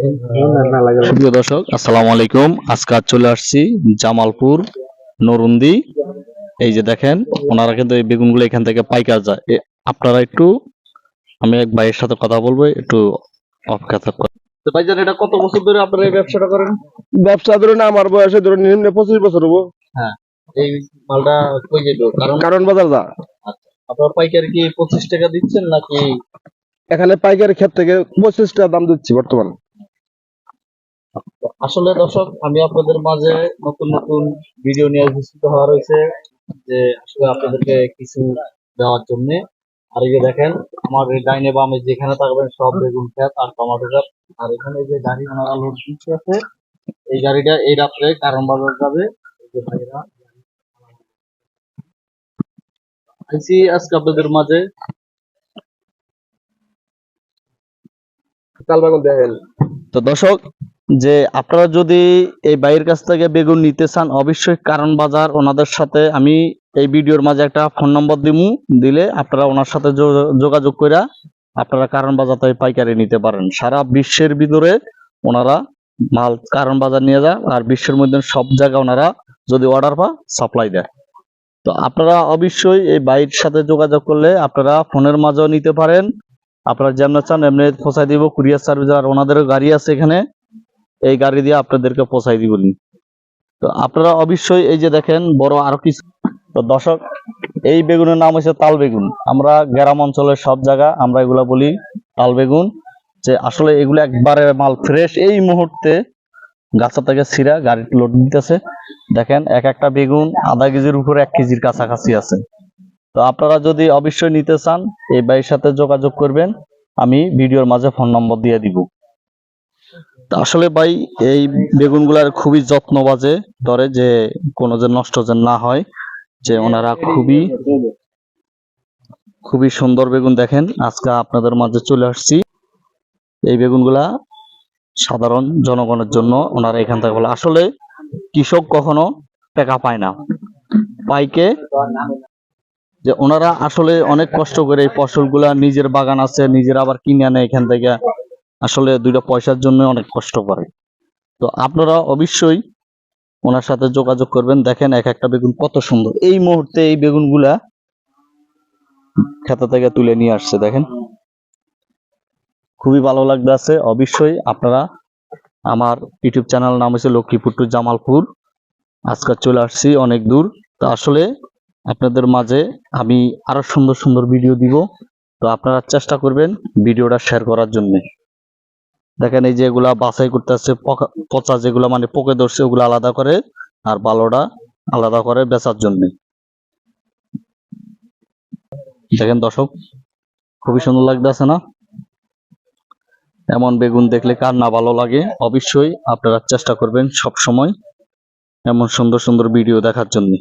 প্রিয় দর্শক, আসসালামু আলাইকুম। আজকে চলে আসছি জামালপুর নরুন্দি। এই যে দেখেন, ওনারা কিন্তু এই বেগুনগুলো এখান থেকে পাইকার যায়। আপনারা একটু, আমি এক ভাইয়ের সাথে কথা বলবো, একটু অপেক্ষা থাকুন। তো ভাইজান, এটা কত বছর ধরে আপনারা এই ব্যবসাটা করেন? ব্যবসা ধরুন আমার বয়সে ধরুন নিম্ন 25 বছর হবো। হ্যাঁ, এই মালটা কই যেত? কারণ বাজার যা। আচ্ছা, আপনারা পাইকারি কি 25 টাকা দিচ্ছেন নাকি? এখানে পাইকারি ক্ষেত থেকে 25 টাকা দাম দিচ্ছি বর্তমান। আসলে দর্শক, আমি আপনাদের মাঝে নতুন নতুন ভিডিও নিয়ে উপস্থিত হওয়া রয়েছে, যে আসলে আপনাদেরকে কিছু দেওয়ার জন্য। আর এই যে দেখেন, আমার এই ডাইনে বামে যেখানে থাকবেন সব বেগুন ক্ষেত আর টমেটো ক্ষেত। আর এখানে যে গাড়ি ওনারা লোড দিচ্ছে আছে, এই গাড়িটা এই রাত্রে কারণ বাজার যাবে। এই যে ভাইরা আইসি আজকে আপনাদের মাঝে। কাল বাগান দেখেন। তো দর্শক, যে আপনারা যদি এই বাইরের কাছ থেকে বেগুন নিতে চান, অবশ্যই কারণ বাজার ওনাদের সাথে আমি এই ভিডিওর মাঝে একটা ফোন নম্বর দিলে আপনারা ওনার সাথে যোগাযোগ করে আপনারা কারণ বাজার থেকে পাইকারি নিতে পারেন। সারা বিশ্বের ভিতরে ওনারা মাল কারণ বাজার নিয়ে যায়, আর বিশ্বের মধ্যে সব জায়গায় ওনারা যদি অর্ডার পা সাপ্লাই দেয়। তো আপনারা অবশ্যই এই বাইরের সাথে যোগাযোগ করলে আপনারা ফোনের মাঝেও নিতে পারেন। আপনারা যেমন চান এমনি পৌঁছাই দিব, কুরিয়ার সার্ভিস, আর ওনাদেরও গাড়ি আছে এখানে, এই গাড়ি দিয়ে আপনাদেরকে পৌঁছাই দিবনি। তো আপনারা অবশ্যই এই যে দেখেন বড় আরো কিছু। তো দর্শক, এই বেগুনের নাম হচ্ছে তাল বেগুন। আমরা গ্রাম অঞ্চলের সব জায়গা আমরা এগুলা বলি তাল বেগুন। যে আসলে এগুলো একবারে মাল ফ্রেশ, এই মুহূর্তে গাছা থেকে ছিঁড়া গাড়িতে লোড দিতেছে। দেখেন, এক একটা বেগুন আধা কেজির উপরে 1 কেজির কাছাকাছি আছে। তো আপনারা যদি অবশ্যই নিতে চান, এই ভাইয়ের সাথে যোগাযোগ করবেন, আমি ভিডিওর মাঝে ফোন নম্বর দিয়ে দিব। আসলে ভাই, এই বেগুনগুলার খুবই যত্ন বাজে ধরে, যে কোনো যে নষ্ট যে না হয়। যে ওনারা খুবই সুন্দর বেগুন। দেখেন, আজকে আপনাদের মাঝে চলে আসছি। এই বেগুনগুলা সাধারণ জনগণের জন্য ওনারা এখান থেকে বলে। আসলে কৃষক কখনো টাকা পায় না, পাইকে যে ওনারা আসলে অনেক কষ্ট করে এই ফসলগুলা, নিজের বাগান আছে, নিজের আবার কিনে আনে এখান থেকে, আসলে 2টা পয়সার জন্য অনেক কষ্ট করে। তো আপনারা অবশ্যই ওনার সাথে যোগাযোগ করবেন। দেখেন, এক একটা বেগুন কত সুন্দর। এই মুহূর্তে এই বেগুনগুলা ক্ষেত থেকে তুলে নিয়ে আসছে। দেখেন, খুবই ভালো লাগতেছে। অবশ্যই আপনারা, আমার ইউটিউব চ্যানেল নাম হচ্ছে লক্ষ্মীপুর টু জামালপুর। আজকে চলে আসছি অনেক দূর। তো আসলে আপনাদের মাঝে আমি আরো সুন্দর সুন্দর ভিডিও দিব। তো আপনারা চেষ্টা করবেন ভিডিওটা শেয়ার করার জন্য। দেখেন, এই যে এগুলা বাছাই করতে আসছে, পচা যেগুলা মানে পোকে ধরছে ওগুলো আলাদা করে, আর ভালোটা আলাদা করে বেচার জন্য। দেখেন দর্শক, খুবই সুন্দর লাগতেছে না? এমন বেগুন দেখলে কার না ভালো লাগে? অবশ্যই আপনারা চেষ্টা করবেন সব সময় এমন সুন্দর সুন্দর ভিডিও দেখার জন্য।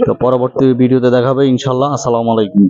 তো পরবর্তী ভিডিওতে দেখাবে ইনশাল্লাহ। আসসালামু আলাইকুম।